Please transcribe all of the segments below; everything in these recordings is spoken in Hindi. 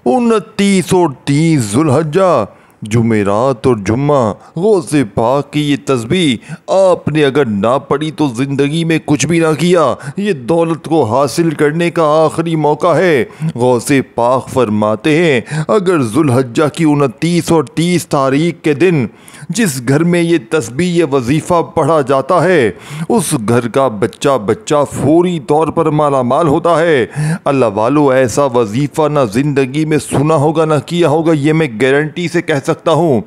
29 और 30 जुल्हज्जा, जुमेरात और जुम्मा, गौसे पाक की ये तस्बीह आपने अगर ना पढ़ी तो ज़िंदगी में कुछ भी ना किया। ये दौलत को हासिल करने का आखिरी मौका है। गौसे पाक फरमाते हैं अगर जुल्हज्जा की 29 और 30 तारीख के दिन जिस घर में ये तस्बीह ये वजीफ़ा पढ़ा जाता है उस घर का बच्चा बच्चा फौरी तौर पर माला माल होता है। अल्लाह वालों, ऐसा वजीफ़ा ना ज़िंदगी में सुना होगा ना किया होगा, ये मैं गारंटी से कह सकता हूँ।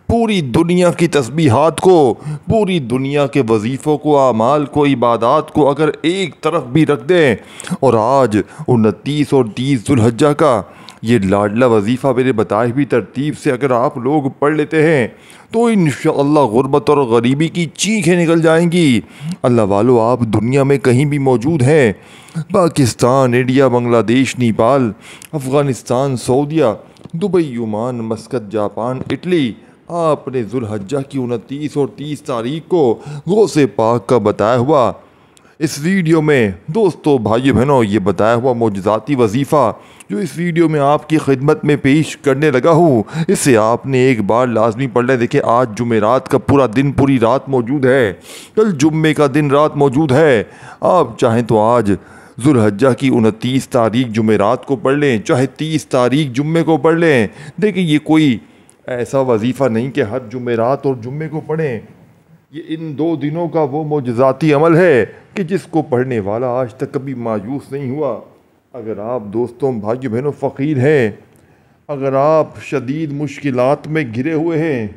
पूरी दुनिया की तस्बीहात को, पूरी दुनिया के वजीफ़ों को, आमाल को, इबादात को अगर एक तरफ भी रख दें और आज 29 और 30 जुल्हज्जा का ये लाडला वजीफ़ा मेरे बताए हुई तरतीब से अगर आप लोग पढ़ लेते हैं तो इंशाअल्लाह गुर्बत और गरीबी की चीखें निकल जाएंगी। अल्लाह वालों, आप दुनिया में कहीं भी मौजूद हैं, पाकिस्तान, इंडिया, बांग्लादेश, नेपाल, अफ़गानिस्तान, सऊदीया, Dubai, Oman, Muscat, Japan, Italy, आपने जुल्हज्जा की 29 और 30 तारीख को गौसे पाक का बताया हुआ इस वीडियो में दोस्तों, भाइयों बहनों, ये बताया हुआ मोजज़ाती वजीफ़ा जो इस वीडियो में आपकी खिदमत में पेश करने लगा हूँ, इसे आपने एक बार लाजमी पढ़ लें। देखिए, आज जुमेरात का पूरा दिन पूरी रात मौजूद है, कल जुम्मे का दिन रात मौजूद है। आप चाहें तो आज जुल्हज्जा की 29 तारीख जुमेरात को पढ़ लें, चाहे 30 तारीख जुम्मे को पढ़ लें। देखिए, ये कोई ऐसा वजीफ़ा नहीं कि हर जुमेरात और जुम्मे को पढ़ें। ये इन 2 दिनों का वो मोजज़ाती अमल है कि जिसको पढ़ने वाला आज तक कभी मायूस नहीं हुआ। अगर आप दोस्तों, भाइयों बहनों फ़कीर हैं, अगर आप शदीद मुश्किलात में घिरे हुए हैं,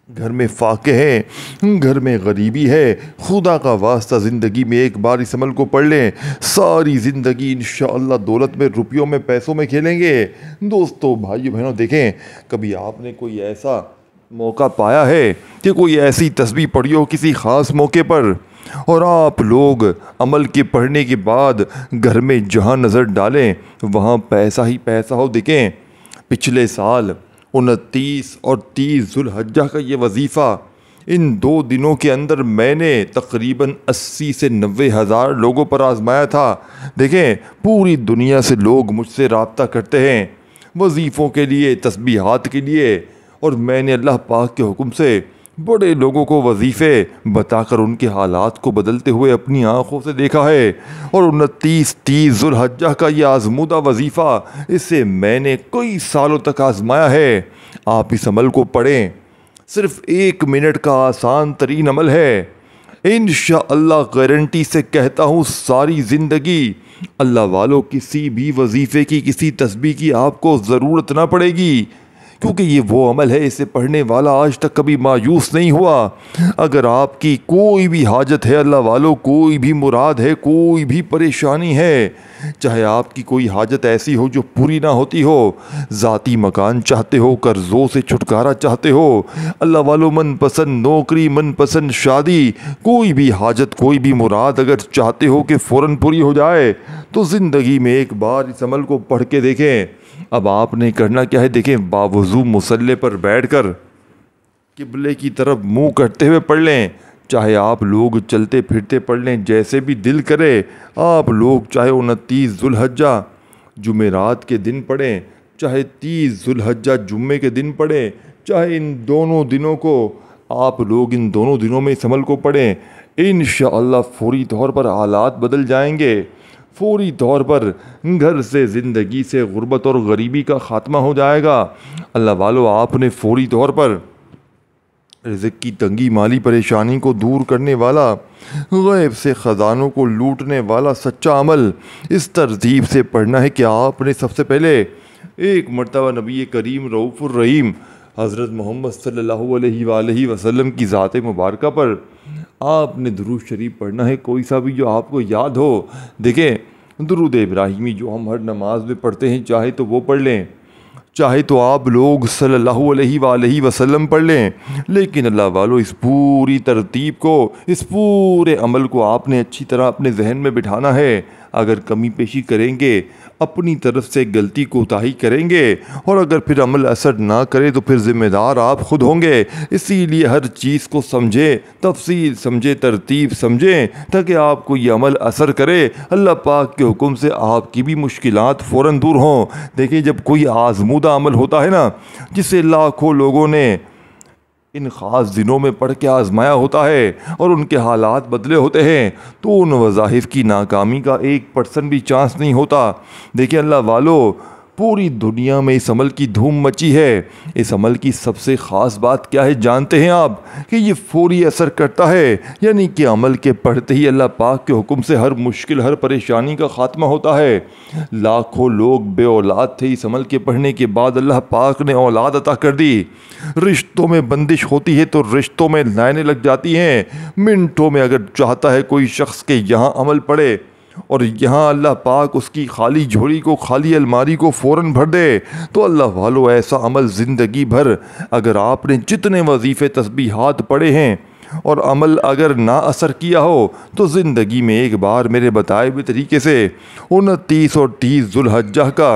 घर में फाके हैं, घर में गरीबी है, खुदा का वास्ता ज़िंदगी में एक बार इस अमल को पढ़ लें, सारी ज़िंदगी इंशाअल्लाह दौलत में, रुपयों में, पैसों में खेलेंगे। दोस्तों, भाइयों बहनों, देखें, कभी आपने कोई ऐसा मौका पाया है कि कोई ऐसी तस्बीह पढ़ी हो किसी ख़ास मौके पर और आप लोग अमल के पढ़ने के बाद घर में जहाँ नज़र डालें वहाँ पैसा ही पैसा हो। देखें, पिछले साल 29 और 30 जुल्हज्जा का ये वजीफ़ा इन 2 दिनों के अंदर मैंने तकरीबन 80 से 90 हज़ार लोगों पर आजमाया था। देखें, पूरी दुनिया से लोग मुझसे रब्ता करते हैं वजीफ़ों के लिए, तस्बीहात के लिए, और मैंने अल्लाह पाक के हुक्म से बड़े लोगों को वजीफ़े बताकर उनके हालात को बदलते हुए अपनी आँखों से देखा है। और 29-30 जुल्हज्जा का ये आज़मूदा वजीफ़ा, इसे मैंने कई सालों तक आजमाया है। आप इस अमल को पढ़ें, सिर्फ़ 1 मिनट का आसान तरीन अमल है। इंशाअल्लाह गारंटी से कहता हूँ, सारी ज़िंदगी अल्लाह वालों किसी भी वजीफ़े की, किसी तस्बीह की आपको ज़रूरत ना पड़ेगी, क्योंकि ये वो अमल है, इसे पढ़ने वाला आज तक कभी मायूस नहीं हुआ। अगर आपकी कोई भी हाजत है अल्लाह वालों, कोई भी मुराद है, कोई भी परेशानी है, चाहे आपकी कोई हाजत ऐसी हो जो पूरी ना होती हो, ज़ाती मकान चाहते हो, कर्ज़ों से छुटकारा चाहते हो, अल्लाह वालों मनपसंद नौकरी, मनपसंद शादी, कोई भी हाजत, कोई भी मुराद अगर चाहते हो कि फ़ौरन पूरी हो जाए तो ज़िंदगी में एक बार इस अमल को पढ़ के देखें। अब आपने करना क्या है, देखें, बावजू मुसल्ले पर बैठकर किबले की तरफ मुंह करते हुए पढ़ लें, चाहे आप लोग चलते फिरते पढ़ लें, जैसे भी दिल करे। आप लोग चाहे 29 जुल्हज्जा जुमेरात के दिन पढ़ें, चाहे 30 जुल्हज्जा जुम्मे के दिन पढ़ें, चाहे इन दोनों दिनों को आप लोग इन दोनों दिनों में इस अमल को पढ़ें, इंशाअल्लाह फौरी तौर पर हालात बदल जाएंगे। फौरी तौर पर घर से, ज़िंदगी से गुर्बत और गरीबी का ख़ात्मा हो जाएगा। अल्लाह वालों, आपने फौरी तौर पर रिज़्क़ की तंगी, माली परेशानी को दूर करने वाला, गैब से ख़ज़ानों को लूटने वाला सच्चा अमल इस तरतीब से पढ़ना है कि आपने सबसे पहले एक मरतबा नबी करीम रऊफ़ुर रहीम हज़रत मोहम्मद सल्लल्लाहु अलैहि वसल्लम की ज़ात मुबारक पर आपने दुरूद शरीफ पढ़ना है, कोई सा भी जो आपको याद हो। देखें, दुरूद इब्राहिमी जो हम हर नमाज में पढ़ते हैं, चाहे तो वो पढ़ लें, चाहे तो आप लोग सल्लल्लाहु अलैहि वसल्लम पढ़ लें, लेकिन अल्लाह वालों, इस पूरी तरतीब को, इस पूरे अमल को आपने अच्छी तरह अपने जहन में बिठाना है। अगर कमी पेशी करेंगे अपनी तरफ से गलती कोताही करेंगे और अगर फिर अमल असर ना करे तो फिर ज़िम्मेदार आप खुद होंगे। इसीलिए हर चीज़ को समझें, तफसील समझें, तरतीब समझें, ताकि आपको ये अमल असर करे। अल्लाह पाक के हुक्म से आपकी भी मुश्किलात फ़ौरन दूर हों। देखिए, जब कोई आज़मूदा अमल होता है ना, जिसे लाखों लोगों ने इन ख़ास दिनों में पढ़ के आजमाया होता है और उनके हालात बदले होते हैं, तो उन वज़ाइफ की नाकामी का 1% भी चांस नहीं होता। देखिए अल्लाह वालों, पूरी दुनिया में इस अमल की धूम मची है। इस अमल की सबसे ख़ास बात क्या है जानते हैं आप? कि ये फौरी असर करता है, यानी कि अमल के पढ़ते ही अल्लाह पाक के हुक्म से हर मुश्किल, हर परेशानी का ख़ात्मा होता है। लाखों लोग बे औलाद थे, इस अमल के पढ़ने के बाद अल्लाह पाक ने औलाद अता कर दी। रिश्तों में बंदिश होती है तो रिश्तों में लाइनें लग जाती हैं। मिनटों में अगर चाहता है कोई शख्स के यहाँ अमल पढ़े और यहाँ अल्लाह पाक उसकी खाली झोली को, खाली अलमारी को फ़ौरन भर दे, तो अल्लाह वालों ऐसा अमल ज़िंदगी भर, अगर आपने जितने वजीफ़े तस्बीहात पढ़े हैं और अमल अगर ना असर किया हो, तो ज़िंदगी में एक बार मेरे बताए हुए तरीके से 29 और 30 ज़ुल्हज्जा का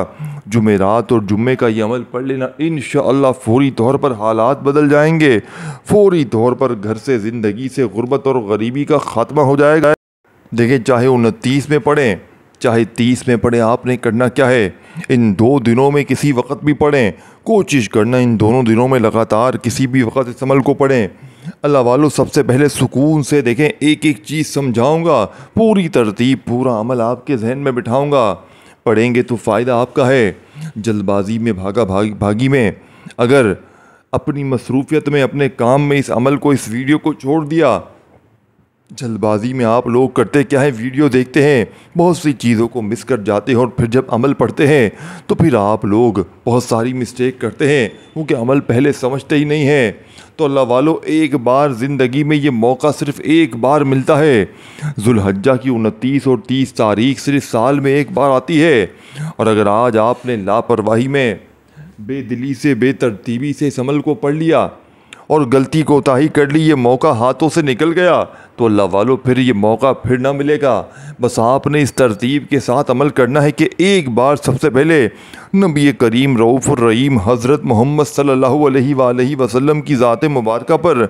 जुमेरात और जुम्मे का ये अमल पढ़ लेना, इंशाअल्लाह फ़ौरी तौर पर हालात बदल जाएंगे। फ़ौरी तौर पर घर से, ज़िंदगी से गुर्बत और गरीबी का ख़ात्मा हो जाएगा। देखिए, चाहे 29 में पढ़ें, चाहे 30 में पढ़ें, आपने करना क्या है, इन 2 दिनों में किसी वक्त भी पढ़ें। कोशिश करना इन दोनों दिनों में लगातार किसी भी वक्त इस अमल को पढ़ें। अल्लाह वालों, सबसे पहले सुकून से देखें, एक एक चीज़ समझाऊंगा, पूरी तरतीब, पूरा अमल आपके जहन में बिठाऊंगा। पढ़ेंगे तो फ़ायदा आपका है। जल्दबाजी में, भागी में अगर अपनी मसरूफियत में, अपने काम में इस अमल को, इस वीडियो को छोड़ दिया, जल्दबाजी में आप लोग करते क्या है, वीडियो देखते हैं, बहुत सी चीज़ों को मिस कर जाते हैं और फिर जब अमल पढ़ते हैं तो फिर आप लोग बहुत सारी मिस्टेक करते हैं, क्योंकि अमल पहले समझते ही नहीं है। तो अल्लाह वालों, एक बार ज़िंदगी में ये मौका सिर्फ़ एक बार मिलता है। ज़ुल्हज्जा की 29 और 30 तारीख सिर्फ साल में एक बार आती है, और अगर आज आपने लापरवाही में, बेदिली से, बेतरतीबी से इस अमल को पढ़ लिया और गलती कोताही कर ली, ये मौका हाथों से निकल गया, तो अल्लाह वालों फिर ये मौका फिर ना मिलेगा। बस आपने इस तरतीब के साथ अमल करना है कि एक बार सबसे पहले नबी करीम रऊफ़ुर रहीम हज़रत मोहम्मद सल्लल्लाहु अलैहि वसल्लम की ज़ात मुबारका पर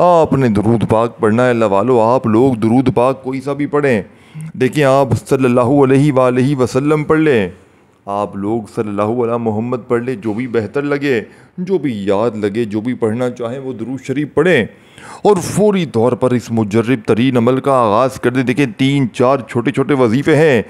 आपने दुरूद पाक पढ़ना है। अल्लाह वालों, आप लोग दुरूद पाक कोई सा भी पढ़ें, देखिए आप सल्लल्लाहु अलैहि वसल्लम पढ़ लें, आप लोग सल्लल्लाहु अलैहि मोहम्मद पढ़ लें, जो भी बेहतर लगे, जो भी याद लगे, जो भी पढ़ना चाहें वो दुरूद शरीफ पढ़ें और फौरी तौर पर इस मुजर्रब तरीन अमल का आगाज़ कर दें। देखिए, 3-4 छोटे छोटे वजीफ़े हैं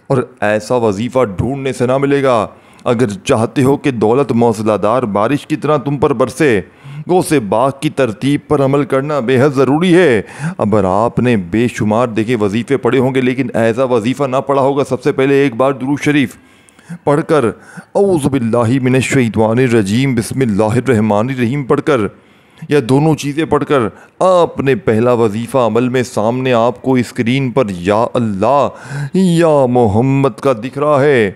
और ऐसा वजीफ़ा ढूंढने से ना मिलेगा। अगर चाहते हो कि दौलत मौसलाधार बारिश की तरह तुम पर बरसे, गौसे बाग की तरतीब पर अमल करना बेहद ज़रूरी है। अगर आपने बेशुमार देखे वजीफ़े पढ़े होंगे लेकिन ऐसा वजीफ़ा ना पढ़ा होगा, सबसे पहले एक बार दुरूद शरीफ पढ़कर, औज़ु बिल्लाहि मिनश्शैतानिर रजीम, बिस्मिल्लाहिर्रहमानिर रहीम पढ़कर, या दोनों चीज़ें पढ़कर, आपने पहला वजीफ़ा अमल में सामने आपको स्क्रीन पर या अल्लाह या मोहम्मद का दिख रहा है।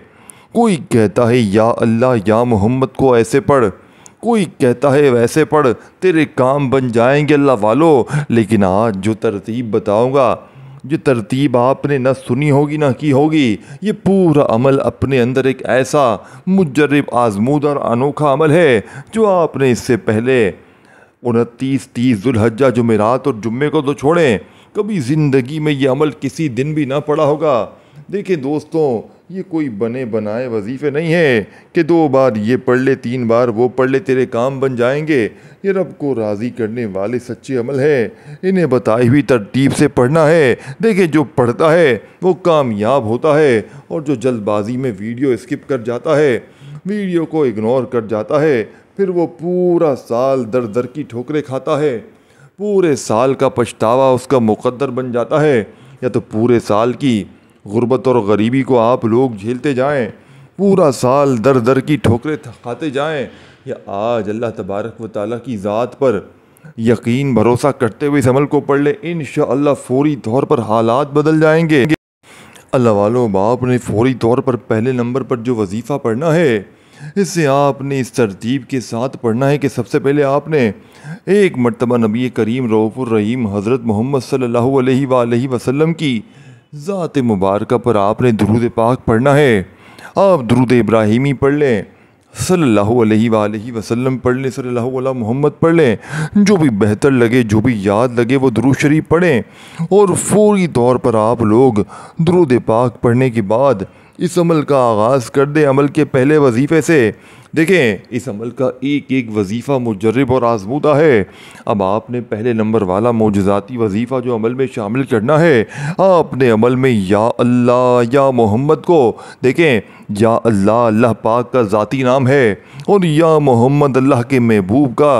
कोई कहता है या अल्लाह या मोहम्मद को ऐसे पढ़, कोई कहता है वैसे पढ़, तेरे काम बन जाएंगे अल्लाह वालों। लेकिन आज जो तरतीब बताऊंगा, जो तरतीब आपने ना सुनी होगी ना की होगी, ये पूरा अमल अपने अंदर एक ऐसा मुजर्रब, आज़मूदा और अनोखा अमल है जो आपने इससे पहले 29, 30 ज़ुल्हज्जा, जुमेरात और जुम्मे को तो छोड़ें, कभी ज़िंदगी में ये अमल किसी दिन भी ना पढ़ा होगा। देखिए दोस्तों, ये कोई बने बनाए वजीफ़े नहीं है कि 2 बार ये पढ़ ले, 3 बार वो पढ़ ले, तेरे काम बन जाएंगे। ये रब को राज़ी करने वाले सच्चे अमल है। इन्हें बताई हुई तरतीब से पढ़ना है। देखिए, जो पढ़ता है वो कामयाब होता है और जो जल्दबाजी में वीडियो स्किप कर जाता है, वीडियो को इग्नोर कर जाता है, फिर वो पूरा साल दर दर की ठोकरें खाता है। पूरे साल का पछतावा उसका मुकद्दर बन जाता है। या तो पूरे साल की गुर्बत और गरीबी को आप लोग झेलते जाएं, पूरा साल दर दर की ठोकरें खाते जाएं, या आज अल्लाह तबारक व तआला की ज़ात पर यकीन भरोसा करते हुए इस अमल को पढ़ ले, इंशाअल्लाह फ़ौरी तौर पर हालात बदल जाएंगे। अल्लाह वालों, बाप ने फ़ौरी तौर पर पहले नंबर पर जो वजीफ़ा पढ़ना है, इससे आपने इस तरतीब के साथ पढ़ना है कि सबसे पहले आपने एक मरतबा नबी करीम रऊफ़ुर रहीम हज़रत मोहम्मद सल्लल्लाहु अलैहि वसल्लम की ज़ात मुबारका पर आपने दुरूद पाक पढ़ना है। आप दुरूद इब्राहिमी पढ़ लें, सल्लल्लाहु अलैहि वसल्लम पढ़ लें, सल्लल्लाहु अला मोहम्मद पढ़ लें, जो भी बेहतर लगे, जो भी याद लगे वो दुरूद शरीफ पढ़ें। और फौरी तौर पर आप लोग दुरूद पाक पढ़ने के बाद इस अमल का आगाज़ कर दें। अमल के पहले वजीफ़े से देखें, इस अमल का एक एक वजीफ़ा मुजर्रब और आज़मूदा है। अब आपने पहले नंबर वाला मोजज़ाती वजीफ़ा जो अमल में शामिल करना है, आपने अमल में या अल्लाह या मोहम्मद को देखें, या अल्लाह अल्लाह पाक का ज़ाती नाम है और या मोहम्मद अल्लाह के महबूब का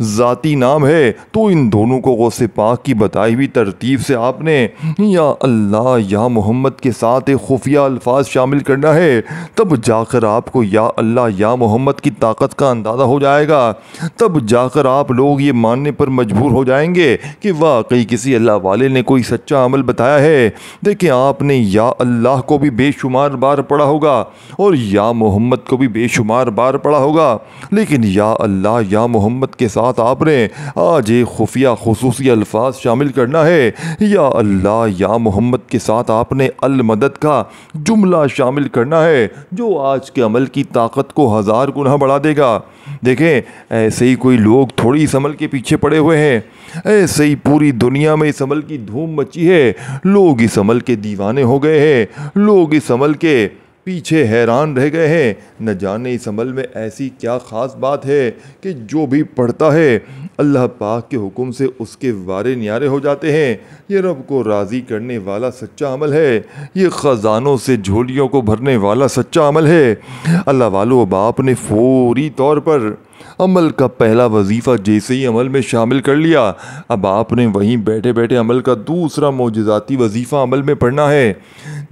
ज़ाती नाम है, तो इन दोनों को गौसे पाक की बताई हुई तरतीब से आपने या अल्लाह या मोहम्मद के साथ एक खुफिया अल्फाज शामिल करना है। तब जाकर आपको या अल्लाह या मोहम्मद की ताकत का अंदाज़ा हो जाएगा। तब जाकर आप लोग ये मानने पर मजबूर हो जाएंगे कि वाकई किसी अल्लाह वाले ने कोई सच्चा अमल बताया है। देखिए, आपने या अल्लाह को भी बेशुमार बार पढ़ा होगा और या मोहम्मद को भी बेशुमार बार पढ़ा होगा, लेकिन या अल्लाह या मोहम्मद के साथ आपने आज एक खुफिया खुसूसी अल्फाज शामिल करना है। या अल्लाह या मोहम्मद के साथ आपने अल मदद का जुमला शामिल करना है, जो आज के अमल की ताकत को 1000 गुना बढ़ा देगा। देखें, ऐसे ही कोई लोग थोड़ी इस अमल के पीछे पड़े हुए हैं, ऐसे ही पूरी दुनिया में इस अमल की धूम मची है। लोग इस अमल के दीवाने हो गए हैं, लोग इस अमल के पीछे हैरान रह गए हैं। न जाने इस अमल में ऐसी क्या ख़ास बात है कि जो भी पढ़ता है अल्लाह पाक के हुक्म से उसके वारे न्यारे हो जाते हैं। ये रब को राज़ी करने वाला सच्चा अमल है, ये ख़जानों से झोलियों को भरने वाला सच्चा अमल है। अल्लाह वालों, अब आपने फौरी तौर पर अमल का पहला वजीफ़ा जैसे ही अमल में शामिल कर लिया, अब आपने वहीं बैठे बैठे अमल का दूसरा मोजज़ाती वजीफ़ा अमल में पढ़ना है।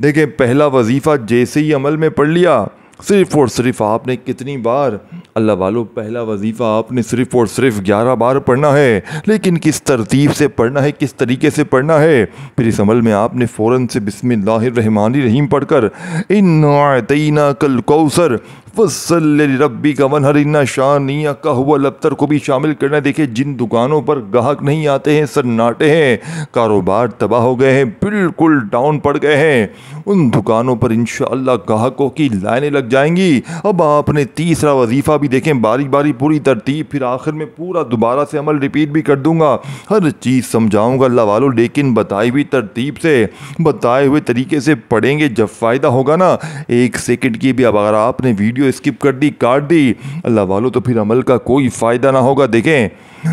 देखें, पहला वजीफ़ा जैसे ही अमल में पढ़ लिया, सिर्फ़ और सिर्फ आपने कितनी बार अल्लाह वालों, पहला वजीफ़ा आपने सिर्फ़ और सिर्फ 11 बार पढ़ना है। लेकिन किस तरतीब से पढ़ना है, किस तरीके से पढ़ना है, फिर इस अमल में आपने फ़ौरन से बिस्मिल्लाहिर्रहमानिर्रहीम पढ़कर इन्ना अतैना कल कौसर फस्सल्लि लिरब्बिका वन्हर इन्ना शानिअका हुवल अब्तर को भी शामिल करना। देखिए, जिन दुकानों पर ग्राहक नहीं आते हैं, सन्नाटे हैं, कारोबार तबाह हो गए हैं, बिल्कुल डाउन पड़ गए हैं, उन दुकानों पर इंशाअल्लाह ग्राहकों की लाइनें लग जाएंगी। अब आपने तीसरा वजीफ़ा भी देखें, बारी बारी पूरी तरतीब, फिर आखिर में पूरा दोबारा से अमल रिपीट भी कर दूंगा, हर चीज़ समझाऊंगा अल्लाह वालों, लेकिन बताई हुई तरतीब से, बताए हुए तरीके से पढ़ेंगे जब फ़ायदा होगा ना। 1 सेकंड की भी अब अगर आपने वीडियो स्किप कर दी, काट दी अल्लाह वालों, तो फिर अमल का कोई फ़ायदा ना होगा। देखें,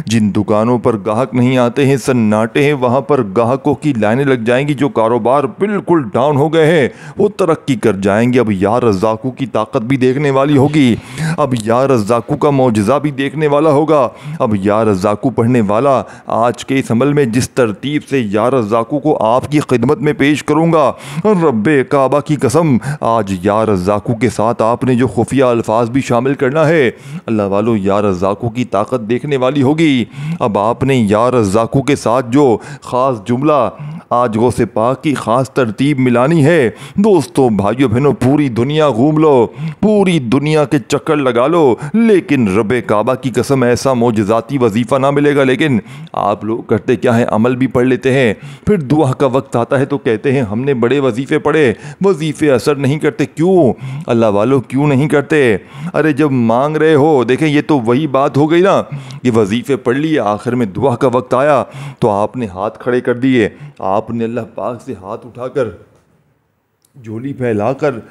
जिन दुकानों पर ग्राहक नहीं आते हैं, सन्नाटे हैं, वहाँ पर ग्राहकों की लाइनें लग जाएंगी। जो कारोबार बिल्कुल डाउन हो गए हैं वो तरक्की कर जाएंगे। अब या रज़्ज़ाक़ू की ताकत भी देखने वाली होगी, अब या रज़्ज़ाक़ू का मौजज़ा भी देखने वाला होगा। अब या रज़्ज़ाक़ू पढ़ने वाला आज के इस अमल में जिस तरतीब से या रज़्ज़ाक़ू को आपकी खिदमत में पेश करूँगा, रब्बे काबा की कसम, आज या रज़्ज़ाक़ू के साथ आपने जो खुफिया अल्फाज भी शामिल करना है, अल्लाह वालों, या रज़्ज़ाक़ू की ताकत देखने वाली होगी। अब आपने या रज़्ज़ाक़ू के साथ जो ख़ास जुमला आज गौसे पाक की ख़ास तरतीब मिलानी है। दोस्तों, भाइयों बहनों, पूरी दुनिया घूम लो, पूरी दुनिया के चक्कर लगा लो, लेकिन रब्बे काबा की कसम ऐसा मौजज़ाती वजीफ़ा ना मिलेगा। लेकिन आप लोग करते क्या है, अमल भी पढ़ लेते हैं, फिर दुआ का वक्त आता है तो कहते हैं हमने बड़े वजीफ़े पढ़े, वजीफ़े असर नहीं करते। क्यों अल्लाह वालों, क्यों नहीं करते? अरे जब मांग रहे हो, देखें ये तो वही बात हो गई ना कि वजीफ़े पढ़ लिए, आखिर में दुआ का वक्त आया तो आपने हाथ खड़े कर दिए, आपने अल्लाह पाक से हाथ उठाकर झोली फैलाकर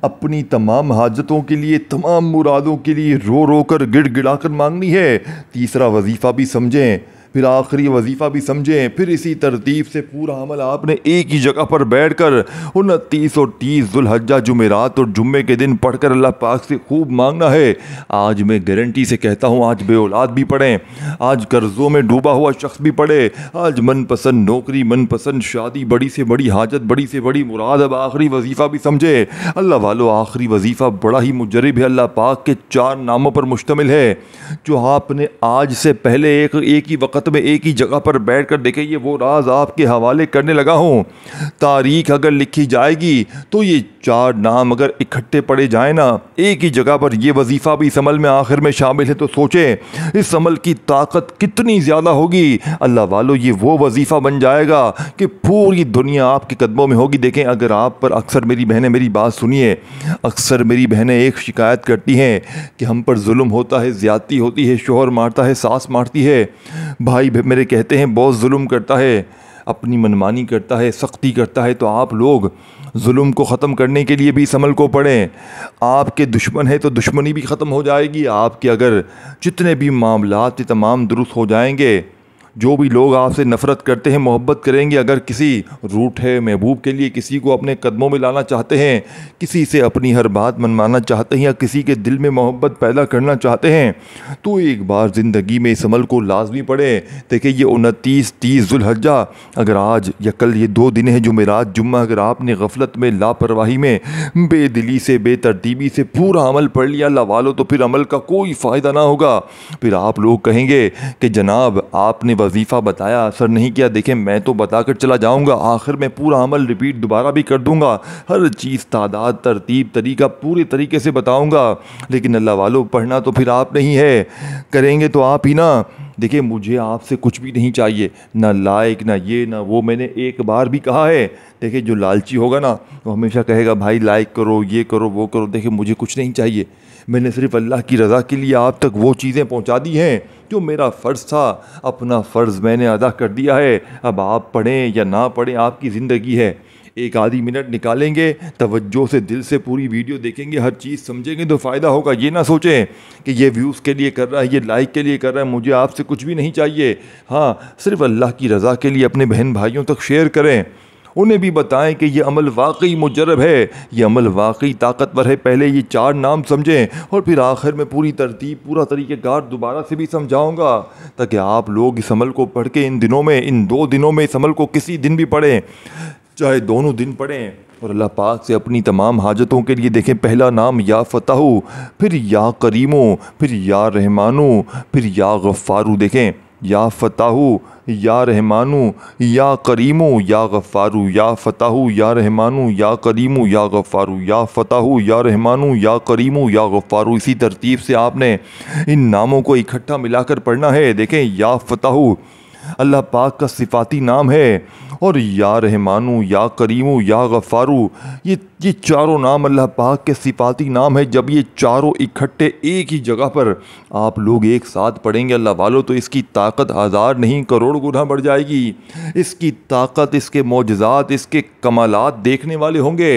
अपनी तमाम हाजतों के लिए, तमाम मुरादों के लिए रो रो कर गिड़गिड़ा कर मांगनी है। तीसरा वजीफ़ा भी समझें, फिर आखिरी वजीफ़ा भी समझें, फिर इसी तरतीब से पूरा अमल आपने एक ही जगह पर बैठकर 29 और 30 ज़ुल्हज्जा जुमेरात और जुम्मे के दिन पढ़कर अल्लाह पाक से खूब मांगना है। आज मैं गारंटी से कहता हूँ, आज बे औलाद भी पढ़ें, आज कर्ज़ों में डूबा हुआ शख्स भी पढ़े, आज मनपसंद नौकरी, मनपसंद शादी, बड़ी से बड़ी हाजत, बड़ी से बड़ी मुराद, अब आखिरी वजीफ़ा भी समझे। अल्लाह वालों, आखिरी वजीफ़ा बड़ा ही मुजर्रब है, अल्लाह पाक के 4 नामों पर मुश्तमिल है, जो आपने आज से पहले एक ही वक्त खलवत में एक ही जगह पर बैठ कर देखें, ये वो राज आपके हवाले करने लगा हूँ। तारीख अगर लिखी जाएगी तो ये 4 नाम अगर इकट्ठे पड़े जाए ना एक ही जगह पर, ये वजीफ़ा भी इस अमल में आखिर में शामिल है, तो सोचें इस अमल की ताकत कितनी ज़्यादा होगी। अल्लाह वालों, ये वो वजीफ़ा बन जाएगा कि पूरी दुनिया आपके कदमों में होगी। देखें, अगर आप पर अक्सर मेरी बहनें, मेरी बात सुनिए, अक्सर मेरी बहनें एक शिकायत करती हैं कि हम पर जुल्म होता है, ज़्यादती होती है, शोहर मारता है, सास मारती है, भाई मेरे कहते हैं बहुत जुल्म करता है, अपनी मनमानी करता है, सख्ती करता है। तो आप लोग जुल्म को ख़त्म करने के लिए भी इस अमल को पढ़ें। आपके दुश्मन है तो दुश्मनी भी ख़त्म हो जाएगी। आपके अगर जितने भी मामलात तमाम दुरुस्त हो जाएंगे। जो भी लोग आपसे नफ़रत करते हैं, मोहब्बत करेंगे। अगर किसी रूठे महबूब के लिए किसी को अपने कदमों में लाना चाहते हैं, किसी से अपनी हर बात मनवाना चाहते हैं या किसी के दिल में मोहब्बत पैदा करना चाहते हैं, तो एक बार ज़िंदगी में इस अमल को लाजमी पढ़ें। देखिए, ये 29, 30 ज़ुल्हज्जा, अगर आज या कल ये 2 दिन हैं, जुमेरात जुम्मा, अगर आपने गफलत में, लापरवाही में, बेदिली से, बेतरतीबी से पूरा अमल पढ़ लिया अल्लाह वालों, तो फिर अमल का कोई फ़ायदा ना होगा। फिर आप लोग कहेंगे कि जनाब आपने वजीफ़ा बताया, असर नहीं किया। देखें, मैं तो बताकर चला जाऊंगा, आखिर में पूरा अमल रिपीट दोबारा भी कर दूंगा, हर चीज़, तादाद, तरतीब, तरीका पूरे तरीके से बताऊंगा। लेकिन अल्लाह वालों, पढ़ना तो फिर आप नहीं है, करेंगे तो आप ही ना। देखिए, मुझे आपसे कुछ भी नहीं चाहिए, ना लाइक, ना ये, ना वो। मैंने एक बार भी कहा है। देखिए, जो लालची होगा ना वो हमेशा कहेगा भाई लाइक करो, ये करो, वो करो। देखिए, मुझे कुछ नहीं चाहिए। मैंने सिर्फ अल्लाह की रज़ा के लिए आप तक वो चीज़ें पहुंचा दी हैं जो मेरा फ़र्ज़ था। अपना फ़र्ज़ मैंने अदा कर दिया है। अब आप पढ़ें या ना पढ़ें, आपकी ज़िंदगी है। एक आधी मिनट निकालेंगे, तवज्जो से, दिल से पूरी वीडियो देखेंगे, हर चीज़ समझेंगे तो फ़ायदा होगा। ये ना सोचें कि ये व्यूज़ के लिए कर रहा है, ये लाइक के लिए कर रहा है। मुझे आपसे कुछ भी नहीं चाहिए। हाँ, सिर्फ अल्लाह की रज़ा के लिए अपने बहन भाइयों तक शेयर करें, उन्हें भी बताएं कि ये अमल वाकई मुजरब है, ये अमल वाकई ताकतवर है। पहले ये 4 नाम समझें और फिर आखिर में पूरी तरतीब, पूरा तरीक़ेकार दोबारा से भी समझाऊंगा, ताकि आप लोग इस अमल को पढ़ के इन दिनों में, इन 2 दिनों में इस अमल को किसी दिन भी पढ़ें, चाहे दोनों दिन पढ़ें, और अल्लाह पाक से अपनी तमाम हाजतों के लिए देखें। पहला नाम या फ़ताहू, फिर या करीमो, फिर या रहमानू, फिर या गफ़ारू। देखें, या फ़ताहू, या रहमानू, या करीमू, या गफ़ारू, या फ़ताहू, या रहमानू, या करीमू, या गफ़ारू, या फ़ताहू, या रहमानू, या करीमू, या गफ़ारू। इसी तरतीब से आपने इन नामों को इकट्ठा मिलाकर पढ़ना है। देखें, या फ़ताहू अल्लाह पाक का सिफाती नाम है, और या रहमानू, या करीमू, या गफ़ारू, ये चारों नाम अल्लाह पाक के सिफाती नाम है। जब ये चारों इकट्ठे एक ही जगह पर आप लोग एक साथ पढ़ेंगे अल्लाह वालों, तो इसकी ताकत 1000 नहीं करोड़ गुना बढ़ जाएगी। इसकी ताकत, इसके मौजज़ात, इसके कमालात देखने वाले होंगे।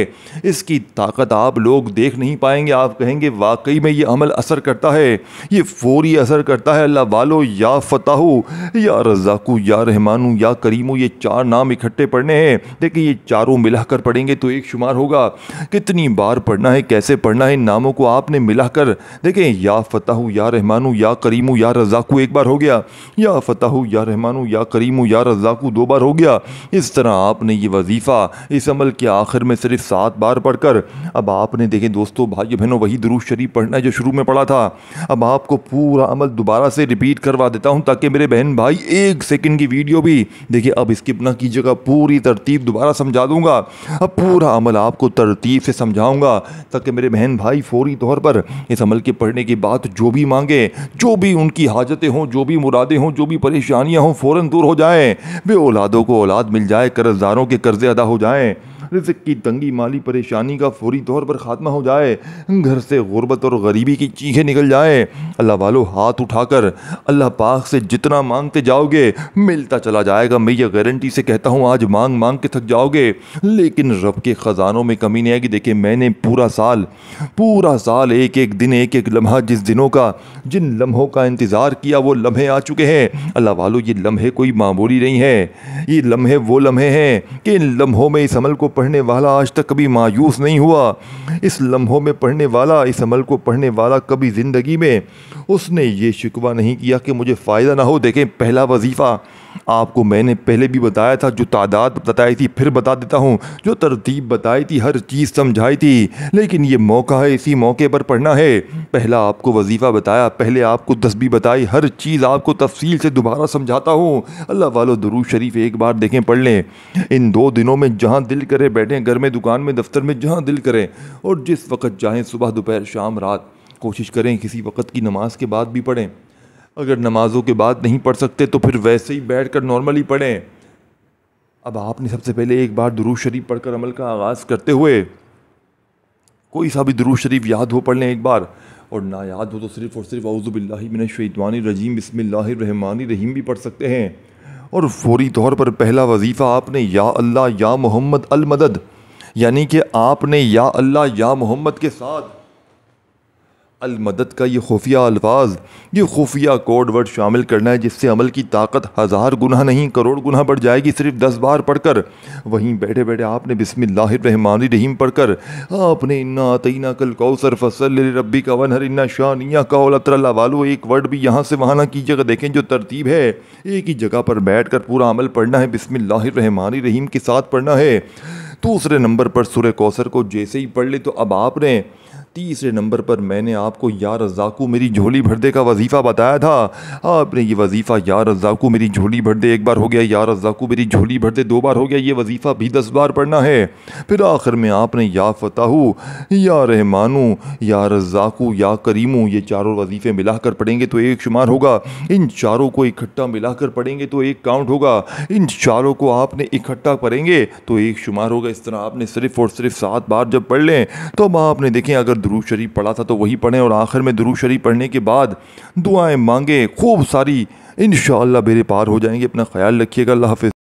इसकी ताकत आप लोग देख नहीं पाएंगे। आप कहेंगे वाकई में ये अमल असर करता है, ये फौरी असर करता है। अल्लाह वालों, या फ़ताहू, या रज़ाकू, या रहमानू, या करीमू, ये 4 नाम इकट्ठे पढ़ने हैं। देखिए, ये चारों मिलाकर पढ़ेंगे तो एक शुमार होगा। कितनी बार पढ़ना है, कैसे पढ़ना है, इन नामों को आपने मिलाकर देखें। या फ़ताहू, या रहमानू, या करीमू, या रज़ाकू एक बार हो गया, या फ़ताहू, या रहमानू, या करीमू, या रज़ाकू 2 बार हो गया। इस तरह आपने ये वजीफ़ा इस अमल के आखिर में सिर्फ 7 बार पढ़कर, अब आपने देखें दोस्तों, भाइयों बहनों, वही दुरूद शरीफ पढ़ना है जो शुरू में पढ़ा था। अब आपको पूरा अमल दोबारा से रिपीट करवा देता हूँ, ताकि मेरे बहन भाई 1 सेकंड की वीडियो भी देखिए, अब स्किप ना कीजिएगा, पूरी तरतीब दोबारा समझा दूंगा। अब पूरा अमल आपको तरतीब से समझाऊंगा, ताकि मेरे बहन भाई फौरी तौर पर इस अमल के पढ़ने के बाद जो भी मांगे, जो भी उनकी हाजतें हों, जो भी मुरादें हों, जो भी परेशानियां हों, फ़ौरन दूर हो जाएं। बे औलादों को औलाद मिल जाए, कर्जदारों के कर्जे अदा हो जाएं, रिज़्क़ की तंगी, माली परेशानी का फौरी तौर पर ख़ात्मा हो जाए, घर से गुर्बत और गरीबी की चीखें निकल जाएं। अल्लाह वालों, हाथ उठाकर अल्लाह पाक से जितना मांगते जाओगे मिलता चला जाएगा। मैं ये गारंटी से कहता हूँ, आज मांग मांग के थक जाओगे, लेकिन रब के ख़जानों में कमी नहीं आएगी। देखिए, मैंने पूरा साल एक एक दिन, एक एक लम्हा, जिन लम्हों का इंतज़ार किया वो लम्हे आ चुके हैं। अल्लाह वालों, ये लम्हे कोई मामूली नहीं है। ये लम्हे वो लम्हे हैं कि इन लम्हों में इस अमल को पढ़ने वाला आज तक कभी मायूस नहीं हुआ। इस लम्हों में पढ़ने वाला, इस अमल को पढ़ने वाला कभी ज़िंदगी में उसने ये शिकवा नहीं किया कि मुझे फ़ायदा ना हो। देखें, पहला वजीफ़ा आपको मैंने पहले भी बताया था, जो तादाद बताई थी फिर बता देता हूँ, जो तरतीब बताई थी, हर चीज़ समझाई थी, लेकिन ये मौका है, इसी मौके पर पढ़ना है। पहला आपको वजीफ़ा बताया, पहले आपको तस्बीह बताई, हर चीज़ आपको तफसील से दोबारा समझाता हूँ। अल्लाह वालो दुरूद शरीफ एक बार देखें, पढ़ लें। इन 2 दिनों में जहाँ दिल करे बैठें, घर में, दुकान में, दफ्तर में, जहाँ दिल करें, और जिस वक्त चाहें, सुबह दोपहर शाम रात, कोशिश करें किसी वक्त की नमाज के बाद भी पढ़ें। अगर नमाज़ों के बाद नहीं पढ़ सकते तो फिर वैसे ही बैठकर नॉर्मली पढ़ें। अब आपने सबसे पहले एक बार दुरूद शरीफ पढ़कर अमल का आगाज़ करते हुए कोई सा भी दुरूद शरीफ याद हो पढ़ लें एक बार, और ना याद हो तो सिर्फ़ और सिर्फ औज़ु बिल्लाहि मिनश शैतानिर रजीम बिस्मिल्लाहिर रहमानिर रहीम भी पढ़ सकते हैं। और फौरी तौर पर पहला वजीफ़ा आपने या अल्लाह या मोहम्मद अल मदद, यानी कि आपने या अल्लाह या मोहम्मद के साथ अल मदद का ये खुफिया अल्फाज, ये खुफिया कोड वर्ड शामिल करना है, जिससे अमल की ताकत 1000 गुना नहीं करोड़ गुना बढ़ जाएगी सिर्फ 10 बार पढ़कर। वहीं बैठे बैठे आपने बिस्मिल्लाहिर रहमानिर रहीम पढ़कर आपने इन्ना अतईना कल कौसर फसल रब्बी का वनहर इन्ना शानिया का अल्लाह वालो, एक वर्ड भी यहाँ से वहाँ ना कीजिएगा। देखें जो तरतीब है, एक ही जगह पर बैठ कर पूरा अमल पढ़ना है, बिस्मिल्लाहिर रहमानिर रहीम के साथ पढ़ना है। दूसरे नंबर पर सूरह कौसर को जैसे ही पढ़ ले तो अब आपने तीसरे नंबर पर मैंने आपको या रज़ाकू मेरी झोली भर दे का वजीफ़ा बताया था। आपने ये वजीफ़ा या रज़ाकू मेरी झोली भर दे 1 बार हो गया, या रज़ाकू मेरी झोली भर दे 2 बार हो गया, ये वजीफ़ा भी 10 बार पढ़ना है। फिर आखिर में आपने या फ़ताहू, या रहमानू, या रज़ाकू, या करीमू, ये चारों वजीफ़े मिलाकर पढ़ेंगे तो एक शुमार होगा। इन चारों को इकट्ठा मिलाकर पढ़ेंगे तो एक काउंट होगा। इन चारों को आपने इकट्ठा पढ़ेंगे तो एक शुमार होगा। इस तरह आपने सिर्फ़ और सिर्फ 7 बार जब पढ़ लें तो अब आपने देखें, अगर दुरूद शरीफ पढ़ा था तो वही पढ़ें, और आखिर में दुरूद शरीफ पढ़ने के बाद दुआएं मांगे खूब सारी, इंशाअल्लाह बेरे पार हो जाएंगे। अपना ख्याल रखिएगा। अल्लाह हाफ़िज़।